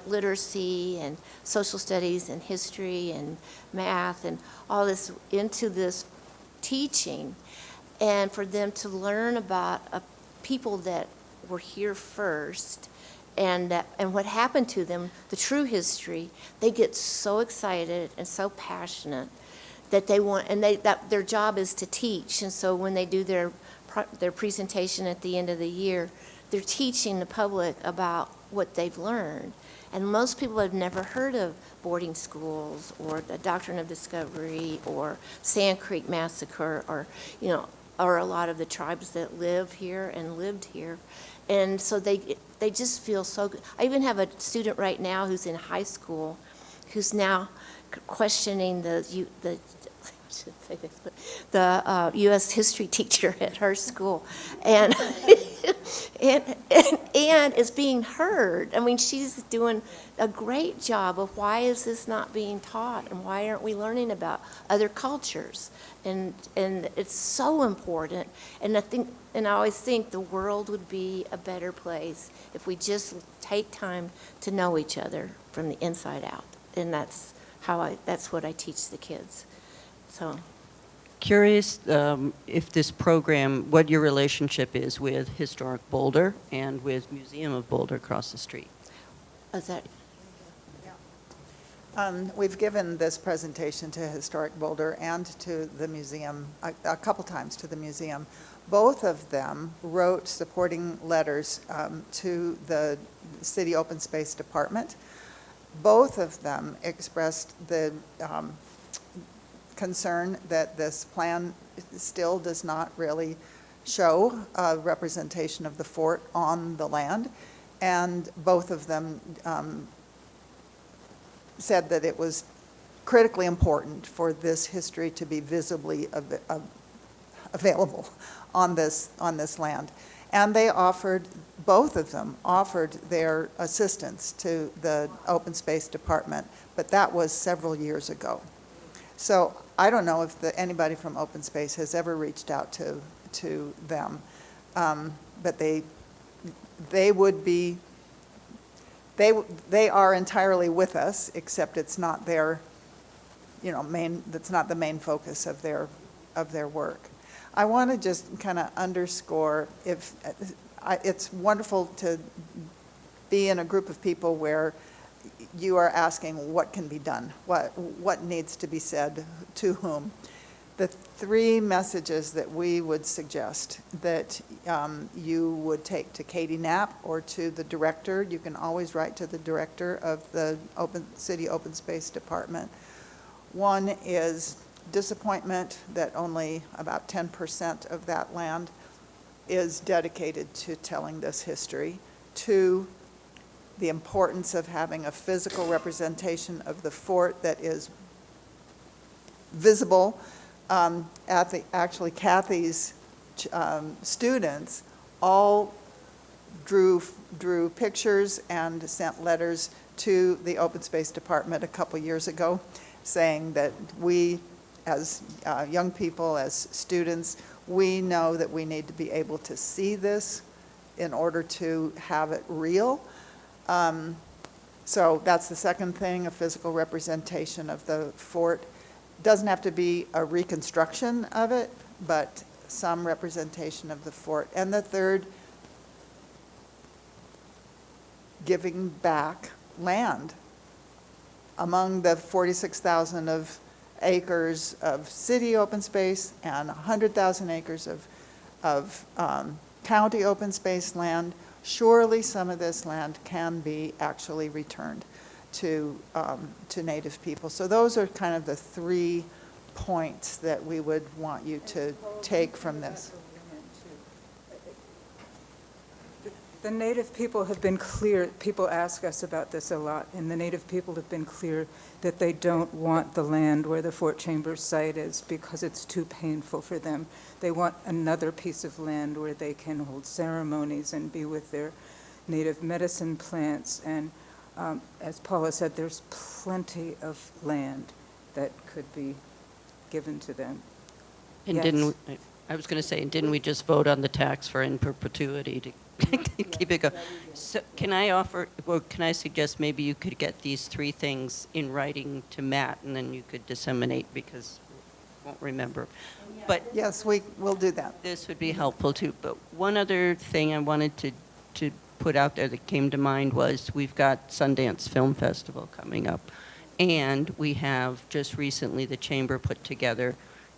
literacy and social studies and history and math and all this into this teaching, and for them to learn about people that were here first and what happened to them, the true history. They get so excited and so passionate that they want, and that their job is to teach. And so when they do their presentation at the end of the year, they're teaching the public about what they've learned. And most people have never heard of boarding schools or the Doctrine of Discovery or Sand Creek Massacre, or a lot of the tribes that live here and lived here. And so they just feel so good. I even have a student right now who's in high school who's now questioning the U.S. history teacher at her school, and and is being heard. I mean, she's doing a great job of why is this not being taught, and why aren't we learning about other cultures? And it's so important. And I always think the world would be a better place if we just take time to know each other from the inside out. And that's what I teach the kids. So, Curious if this program, what your relationship is with Historic Boulder and with Museum of Boulder across the street. is that, We've given this presentation to Historic Boulder and to the museum, a couple times to the museum. Both of them wrote supporting letters to the City Open Space Department. Both of them expressed the concern that this plan still does not really show a representation of the fort on the land. And both of them said that it was critically important for this history to be visibly available on this land. And they both of them offered their assistance to the Open Space Department, but that was several years ago. So I don't know if anybody from Open Space has ever reached out to them, but they would be, they are entirely with us, except it's not their, that's not the main focus of their work. I want to just kind of underscore, it's wonderful to be in a group of people where you are asking what can be done, what needs to be said to whom. the three messages that we would suggest that you would take to Katie Knapp or to the director. You can always write to the director of the City Open Space Department. One is disappointment that only about 10% of that land is dedicated to telling this history. Two, the importance of having a physical representation of the fort that is visible. Actually, Kathy's students all drew pictures and sent letters to the Open Space Department a couple years ago, saying that we, as young people, as students, we know that we need to be able to see this in order to have it real. So that's the second thing, a physical representation of the fort. Doesn't have to be a reconstruction of it, but some representation of the fort. And the third, giving back land. Among the 46,000 of acres of city open space and 100,000 acres of county open space land, surely some of this land can be actually returned to Native people. So those are kind of the 3 points that we would want you to take from this. The Native people have been clear, people ask us about this a lot, and the Native people have been clear that they don't want the land where the Fort Chambers site is because it's too painful for them. They want another piece of land where they can hold ceremonies and be with their native medicine plants. And as Paula said, there's plenty of land that could be given to them. And Yes. I was going to say, didn't we just vote on the tax for in perpetuity to keep it going? So can I offer, or can I suggest maybe you could get these 3 things in writing to Matt, and then you could disseminate, because we won't remember. But Yes, we'll do that. this would be helpful too. But one other thing I wanted to put out there that came to mind was we've got Sundance Film Festival coming up, and we have just recently the Chamber put together,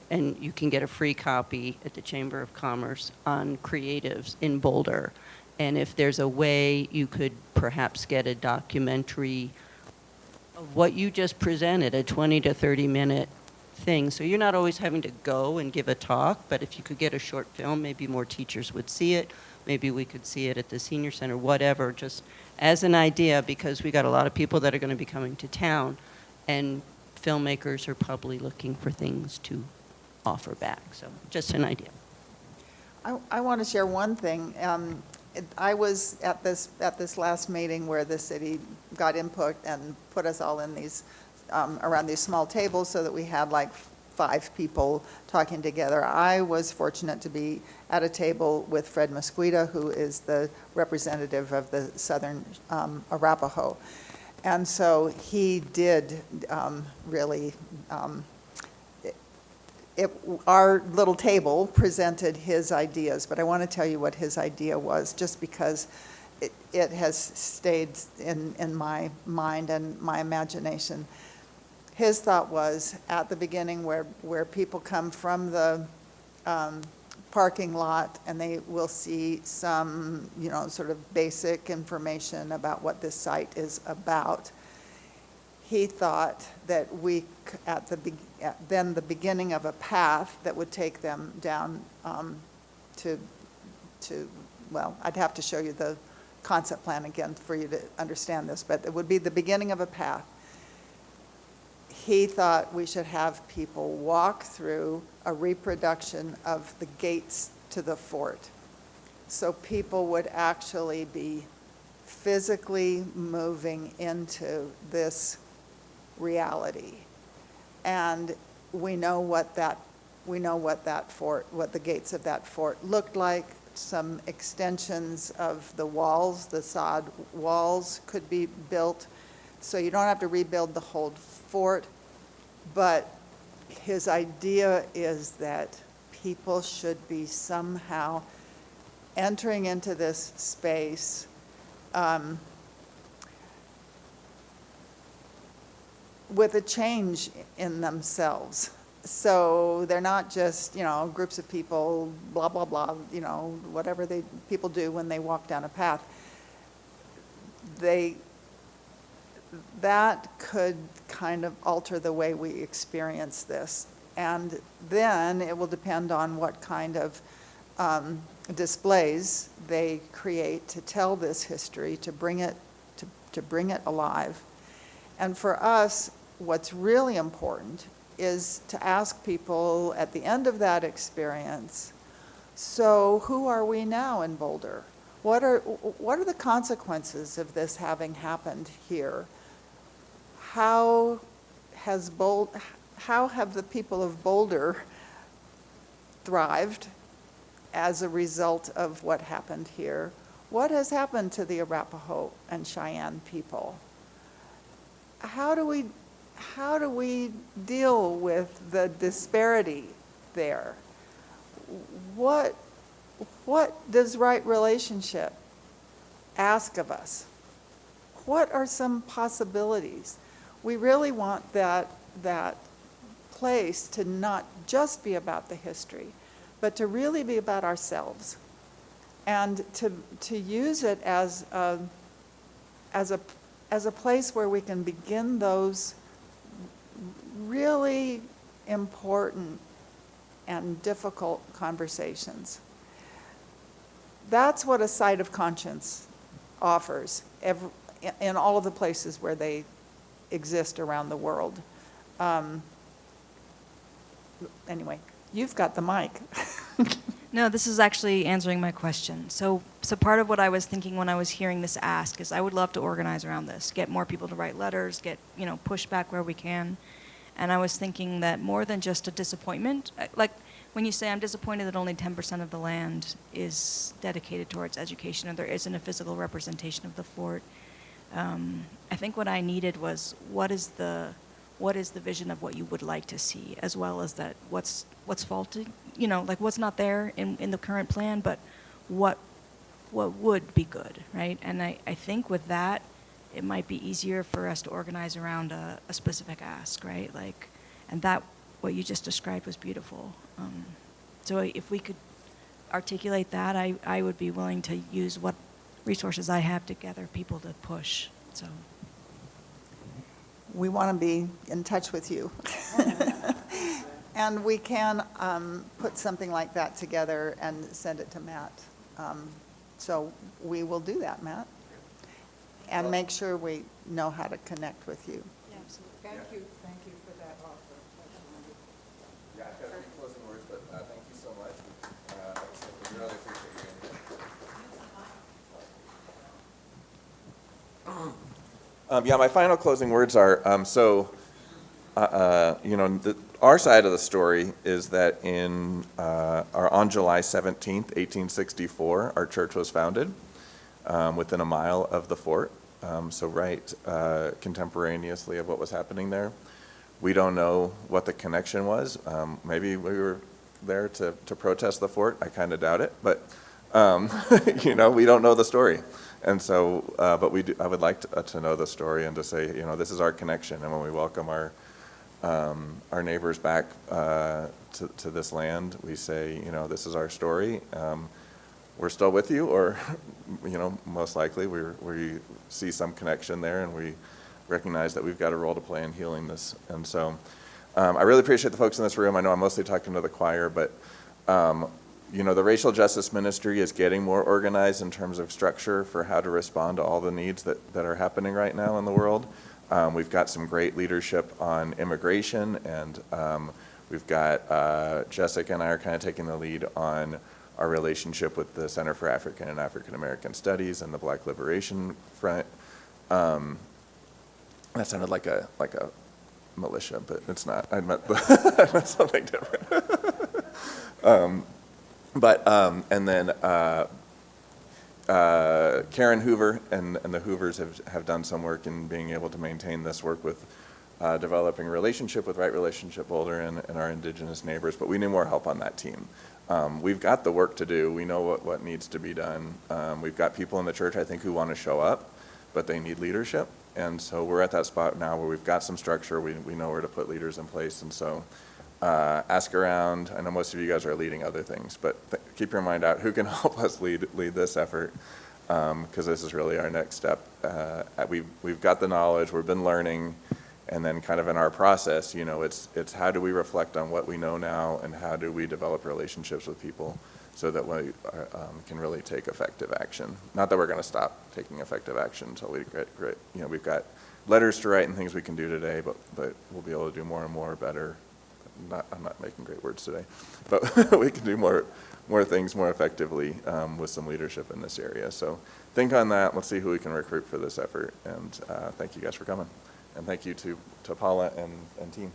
and you can get a free copy at the Chamber of Commerce on creatives in Boulder. And if there's a way you could perhaps get a documentary of what you just presented, a 20 to 30 minute thing. So you're not always having to go and give a talk, but if you could get a short film, maybe more teachers would see it. Maybe we could see it at the senior center, whatever, just as an idea, because we got a lot of people that are going to be coming to town, and filmmakers are probably looking for things to offer back. So just an idea. I want to share one thing. I was at this last meeting where the city got input and put us all in these, around these small tables so that we had like 5 people talking together. I was fortunate to be at a table with Fred Mosqueda, who is the representative of the Southern Arapaho. And so he did really, our little table presented his ideas, but I want to tell you what his idea was, just because it has stayed in my mind and my imagination. His thought was, at the beginning where people come from the parking lot and they will see some, sort of basic information about what this site is about. He thought that we, then the beginning of a path that would take them down to, well, I'd have to show you the concept plan again for you to understand this, but it would be the beginning of a path. He thought we should have people walk through a reproduction of the gates to the fort. So people would actually be physically moving into this reality. And we know what the gates of that fort looked like. Some extensions of the walls, the sod walls could be built. So you don't have to rebuild the whole fort, but his idea is that people should be somehow entering into this space with a change in themselves. So they're not just, groups of people, blah, blah, blah, whatever people do when they walk down a path. That could kind of alter the way we experience this. And then it will depend on what kind of displays they create to tell this history, to bring it alive. And for us, what's really important is to ask people at the end of that experience, so who are we now in Boulder? What are the consequences of this having happened here? How have the people of Boulder thrived as a result of what happened here? What has happened to the Arapaho and Cheyenne people? How do we deal with the disparity there? What does right relationship ask of us? What are some possibilities? We really want that place to not just be about the history, but to really be about ourselves, and to use it as a place where we can begin those really important and difficult conversations. That's what a site of conscience offers in all of the places where they exist around the world. Anyway, you've got the mic. No, this is actually answering my question. So part of what I was thinking when I was hearing this ask is I would love to organize around this, get more people to write letters, get, push back where we can. And I was thinking that more than just a disappointment, like when you say I'm disappointed that only 10% of the land is dedicated towards education and there isn't a physical representation of the fort, I think what I needed was what is the vision of what you would like to see, as well as that what's faulty, like what's not there in the current plan, but what would be good, right? And I think with that, it might be easier for us to organize around a specific ask, right? Like, and that, what you just described was beautiful. So if we could articulate that, I would be willing to use what resources I have to gather people to push, so. We want to be in touch with you. And we can put something like that together and send it to Matt. So we will do that, Matt. And make sure we know how to connect with you. Yeah, absolutely. Thank you for that offer. Yeah, I've got a few closing words, but thank you so much. We really appreciate you. Yeah, my final closing words are, our side of the story is that on July 17th, 1864, our church was founded within a mile of the fort. So right contemporaneously of what was happening there. We don't know what the connection was. Maybe we were there to protest the fort. I kind of doubt it, but we don't know the story. And so, but I would like to know the story and to say, this is our connection. And when we welcome our neighbors back to this land, we say, this is our story. We're still with you, or, most likely we see some connection there, and we recognize that we've got a role to play in healing this. And so I really appreciate the folks in this room. I know I'm mostly talking to the choir, but the Racial Justice Ministry is getting more organized in terms of structure for how to respond to all the needs that are happening right now in the world. We've got some great leadership on immigration, and we've got Jessica and I are kind of taking the lead on our relationship with the Center for African and African American Studies and the Black Liberation Front. That sounded like a militia, but it's not. I meant something different. And then Karen Hoover and the Hoovers have done some work in being able to maintain this work with developing relationship with Right Relationship Boulder and our indigenous neighbors, but we need more help on that team. We've got the work to do. We know what needs to be done. We've got people in the church, I think, who want to show up, but they need leadership. And so we're at that spot now where we've got some structure. We know where to put leaders in place. And so ask around. I know most of you guys are leading other things, but keep your mind out. Who can help us lead this effort? Because this is really our next step. We've got the knowledge, we've been learning, and then kind of in our process, it's how do we reflect on what we know now, and how do we develop relationships with people so that we can really take effective action. Not that we're going to stop taking effective action until we get great. We've got letters to write and things we can do today, but we'll be able to do more and more better. I'm not making great words today, but we can do more things more effectively with some leadership in this area. So think on that. Let's see who we can recruit for this effort. And thank you guys for coming. And thank you to Paula and team.